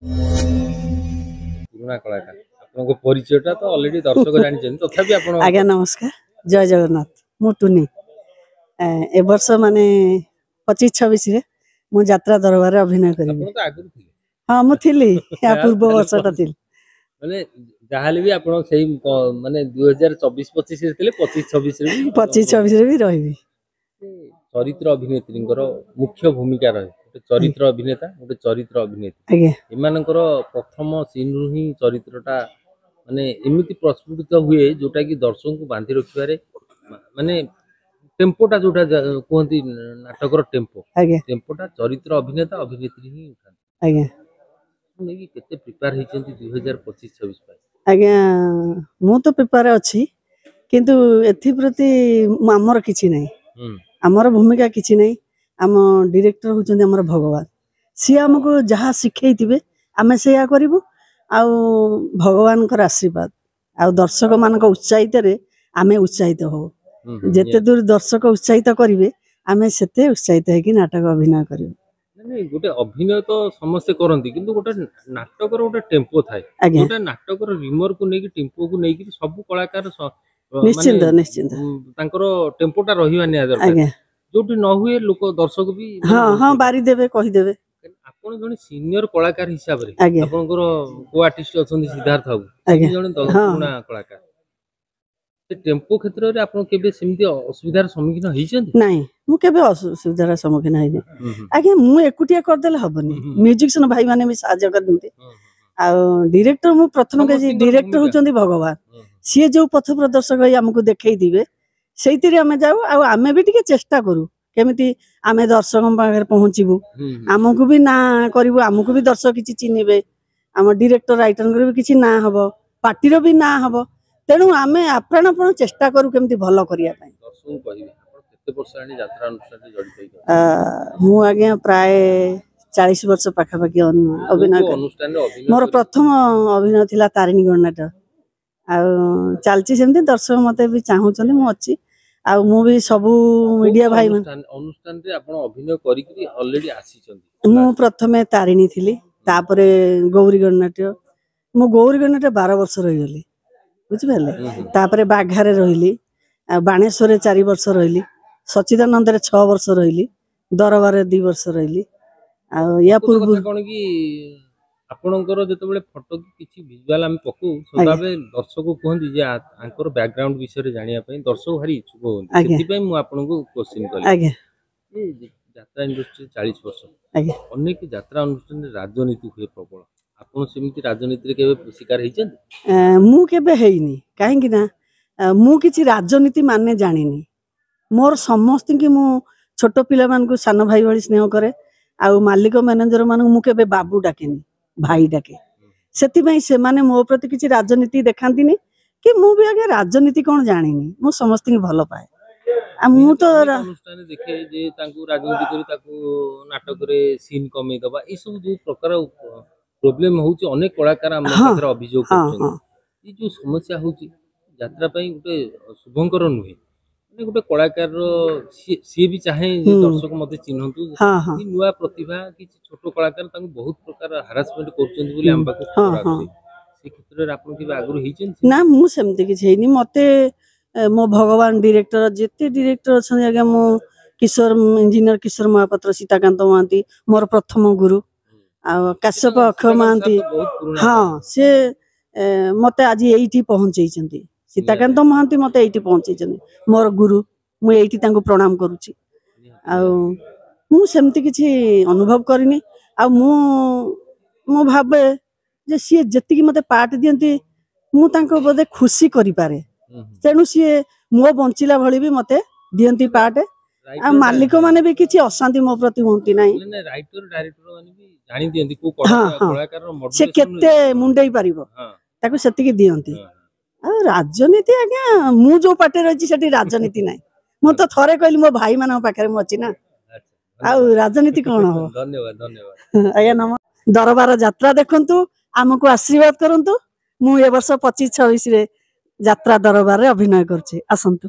पुराना कलाकार आपनको परिचयटा तो ऑलरेडी दर्शक जानिछन् तथापि आपण आज्ञा नमस्कार जय जगन्नाथ मु टुनी ए वर्ष माने 25-26 रे मु यात्रा दरबार अभिनय करिबे आपण तो आगु थिले हां मु थिली या पूर्व वर्षटा थिली माने जाहाले भी आपण सेही माने 2024-25 रे थिले 25-26 रे भी 25-26 रे भी रहिबी चरित्र अभिनेत्रींकर मुख्य भूमिका रहे चरित्र अभिनेता गोटे चरित्र अभिनेत्री आज्ञा एमानकर प्रथम सीन रु ही चरित्रटा माने एमिति प्रस्फुटित हुए जोटा कि दर्शक को बांधि रखिबारे माने टेम्पोटा जोटा कहती नाटकर टेम्पो आज्ञा टेम्पोटा चरित्र अभिनेता अभिनेत्री ही उठान आज्ञा नेकी केते प्रिपेयर हिचंती 2025-26 पाई आज्ञा मु तो प्रिपेयर अछि किंतु एथि प्रति हमर किछि नै हमर भूमिका किछि नै आम डायरेक्टर होचंदी हमर भगवान सी हमको जहाँ शिखैथिबे आमे सेया करिवु आउ भगवान कर आशीर्वाद आउ दर्शक मानक उत्साहित रे आमे उत्साहित हो जेते दूर दर्शक उत्साहित करिवे आमे सेते उत्साहित है कि नाटक अभिनय करिवु नहीं गोटे अभिनय तो समस्त करती किंतु गोटे नाटकर गोटे टेम्पो थाए गोटे नाटकर रिमर को नेकी टेम्पो को नेकी सब कलाकार निश्चिंत निश्चिंत तांकर टेम्पोटा रहिबा निया दरकार जोटी न हुए लोक दर्शक भी हां हां बारी देबे कहि देबे आपण जने सीनियर कलाकार हिसाब रे आपनकर को आर्टिस्ट अछंदी सिद्धार्थ बाबू जने पुराना कलाकार से टेम्पो क्षेत्र रे आपण केबे सेमती असुविधार सम्मुखीन हिचंती नाही मु केबे असुविधार सम्मुखीन हैनी आगे मु एकुटिया कर देले हबनी म्यूजिशियन भाई माने भी साहाय्य करनते आ डायरेक्टर मु प्रथम के डायरेक्टर होचंदी भगवान सी जो पथ प्रदर्शक हमको देखई दिबे सेइतिरे हमें जाऊ आ आमे भी टिके चेष्टा करू केमिति आमे दर्शक पाखर पहुंचीबू हमको भी ना करिवु हमको भी दर्शक किछि चिनिबे हम डायरेक्टर राइटर भी किछि ना हबो पार्टीर भी ना हबो तेणु आमे आप्राणपण चेष्टा करू केमिति भलो करिया पई दर्शक कहिबे केते वर्ष आनी यात्रा अनुष्ठान जडित मु आगे प्राय 40 वर्ष पाखा पाखी अभिनय मोर प्रथम अभिनय थिला तारिणी गणनाट आ चलची सेमती दर्शक मते भी चाहूचंदी मु अछि आ मु भी सब मीडिया भाई अनुष्ठान रे आपण अभिनय करी करी ऑलरेडी आसी चंदी मु प्रथमे तारिणी थिली तापरे गौरी गणनाट्य मु गौरी गणनाट्य 12 वर्ष रही गली बुझि भेले तापरे बाघारे रहिली बाणेश्वर 4 वर्ष रहिली सच्चिदानंद रे 6 वर्ष रहिली दरबार 2 वर्ष रहिली आ या पूर्व कोन की आपणकर जतबेले फोटो किछि विजुअल हम पकु सदाबे दर्शक कहंदी जे आंकर बैकग्राउंड विषय जानिया पई दर्शक भारी इच्छुक होंदी सेति पई मु आपनको क्वेश्चन कली आगे ए यात्रा इंडस्ट्री 40 वर्ष आगे अनेक यात्रा अनुष्ठान राजनीति हुए प्रबल आपण सेमिति राजनीति रे केबे शिकार हिचंदी मु केबे हेइनी काहे कि ना मु किछि राजनीति माने जानिनी मोर समस्त कि मु छोट पिला मान को सान भाई भली स्नेह करे आ मालिक मैनेजर मान मु केबे बाबू डाकेनी भाई डाके सेति भाई से माने मो प्रति किछि राजनीति देखांतीनी कि मु भी आगे राजनीति कोन जानिनी मु समस्त कि भलो पाए आ मु तो अनुष्ठान देखे जे तांकू राजनीति करी ताकू नाटक रे सीन कमी दबा ई सब जो प्रकार प्रॉब्लम होउची अनेक कलाकार हम पाखर अभियोग करछन ई जो समस्या होउची यात्रा पई गुटे शुभंकर नुहे माने गुटे कलाकार सी भी चाहे दर्शक मते चिन्हंतु ई नुवा प्रतिभा कि छोट कलाकार तांकू बहुत प्रकार हरासमेंट करछन बोली हम पाखु से क्षेत्र रे आपन कि आगु हिचन ना मु सेमते कि छैनी मते मो भगवान डायरेक्टर जेते डायरेक्टर छन आगे मो किशोर इंजीनियर किशोर महापात्र सीताकांत महांती मोर प्रथम गुरु आ काश्यप अक्ष महांती हां से मते आज एठी पहुंचै छथि सीताकांत महांती मते एठी पहुंचै छथि मोर गुरु मु एठी तांको प्रणाम करूची आ मु सेमती किछि अनुभव करिनी आ मु भाबे जे सी जेति मते पार्ट दियंती मु तांको बदे खुशी करि पारे तेणु सी मो बंचिला भली भी मते दियंती पार्ट आ मालिक माने भी किछि अशांति मो प्रति होंती नाही राइटर डायरेक्टर माने भी जानि दियंती को कलाकार मॉडल से केते मुंडई पारिबो ताको सेति कि दियंती आ राजनीति आज्ञा मु जो पार्टी रही सेठी राजनीति नाही मु तो थरे कहली मो भाई मानक पाखरे मु अछि ना आ राजनीति कोन हो धन्यवाद धन्यवाद आज्ञा नम दरबार यात्रा देखंतु हमको आशीर्वाद करंतु मु ए वर्ष 25-26 रे यात्रा दरबार रे अभिनय करछि आसंतु।